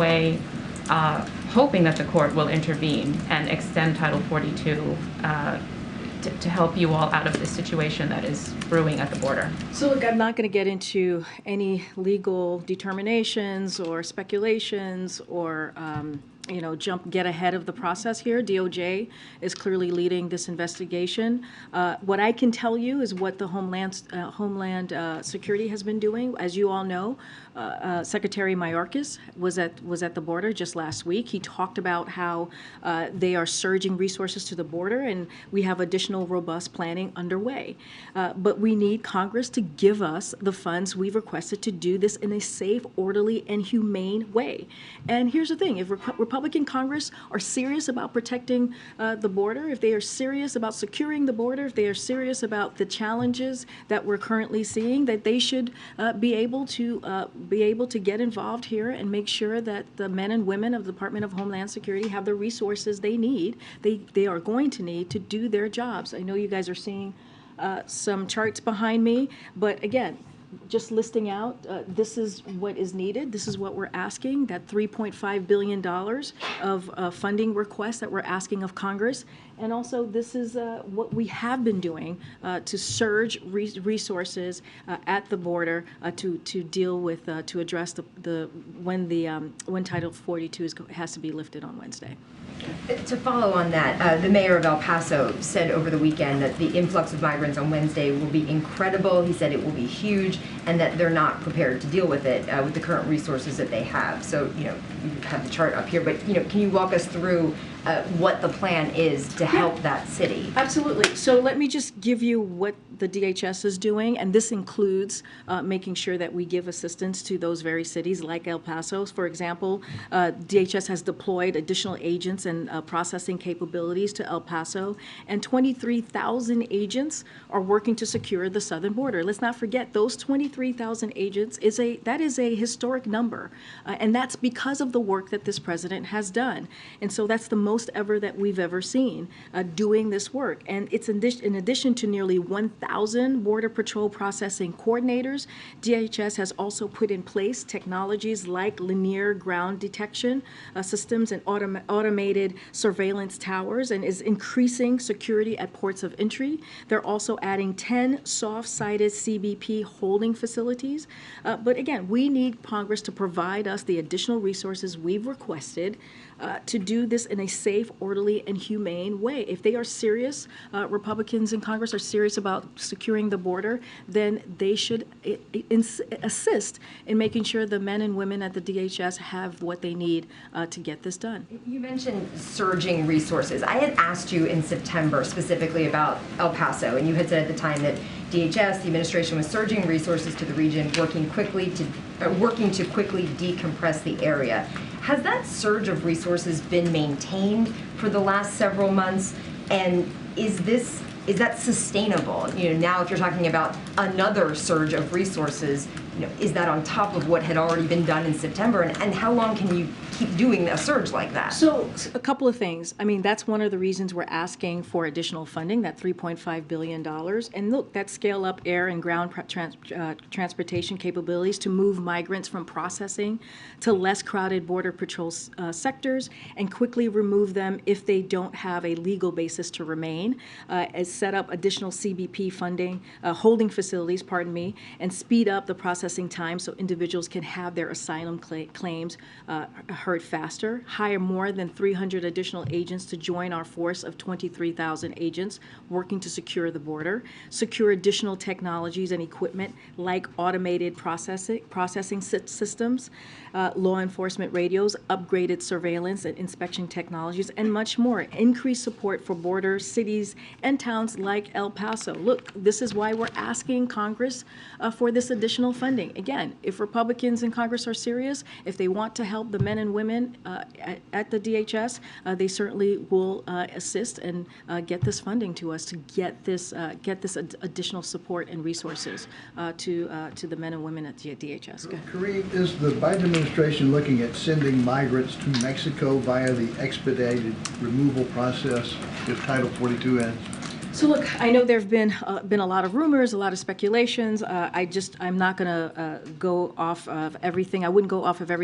way, hoping that the court will intervene and extend Title 42 to help you all out of this situation that is brewing at the border? So look, I'm not going to get into any legal determinations or speculations or get ahead of the process here. DOJ is clearly leading this investigation. What I can tell you is what the Homeland Security has been doing. As you all know, Secretary Mayorkas was at the border just last week. He talked about how they are surging resources to the border, and we have additional robust planning underway. But we need Congress to give us the funds we've requested to do this in a safe, orderly, and humane way. And here's the thing: if Republican Congress are serious about protecting the border, if they are serious about securing the border, if they are serious about the challenges that we're currently seeing, that they should be able to get involved here and make sure that the men and women of the Department of Homeland Security have the resources they need, they are going to need to do their jobs. I know you guys are seeing some charts behind me, but again, just listing out, this is what is needed. This is what we're asking, that $3.5 billion of funding requests that we're asking of Congress. And also, this is what we have been doing to surge resources at the border to deal with, to address when Title 42 has to be lifted on Wednesday. To follow on that, the mayor of El Paso said over the weekend that the influx of migrants on Wednesday will be incredible. He said it will be huge, and that they're not prepared to deal with it with the current resources that they have. So, you have the chart up here, but, can you walk us through what the plan is to help that city? Absolutely. So let me just give you what the DHS is doing, and this includes making sure that we give assistance to those very cities like El Paso. For example, DHS has deployed additional agents and processing capabilities to El Paso, and 23,000 agents are working to secure the southern border. Let's not forget, those 23,000 agents is a historic number, and that's because of the work that this president has done. And so that's the most ever that we've ever seen doing this work. And it's in addition to nearly 1,000 Border Patrol processing coordinators, DHS has also put in place technologies like linear ground detection systems and automated surveillance towers, and is increasing security at ports of entry. They're also adding 10 soft-sided CBP holding facilities. But again, we need Congress to provide us the additional resources we've requested to do this in a safe, orderly, and humane way. If they are serious, Republicans in Congress are serious about securing the border, then they should assist in making sure the men and women at the DHS have what they need to get this done. You mentioned surging resources. I had asked you in September specifically about El Paso, and you had said at the time that DHS, the administration, was surging resources to the region, working to quickly decompress the area. Has that surge of resources been maintained for the last several months? And is that sustainable? Now if you're talking about another surge of resources, is that on top of what had already been done in September? And how long can you keep doing a surge like that? So a couple of things. I mean, that's one of the reasons we're asking for additional funding, that $3.5 billion. And look, that scale up air and ground transportation capabilities to move migrants from processing to less crowded Border Patrol sectors and quickly remove them if they don't have a legal basis to remain, as set up additional CBP funding, holding facilities, and speed up the processing time so individuals can have their asylum claims heard faster, hire more than 300 additional agents to join our force of 23,000 agents working to secure the border, secure additional technologies and equipment like automated processing systems, law enforcement radios, upgraded surveillance and inspection technologies, and much more. Increased support for border cities and towns like El Paso. Look, this is why we're asking Congress for this additional funding. Again, if Republicans in Congress are serious, if they want to help the men and women at the DHS, they certainly will assist and get this funding to us to get this additional support and resources to the men and women at the DHS. Karine, is the Biden administration looking at sending migrants to Mexico via the expedited removal process if Title 42 ends? So look, I know there have been a lot of rumors, a lot of speculations. I'm not going to go off of everything. I wouldn't go off of everything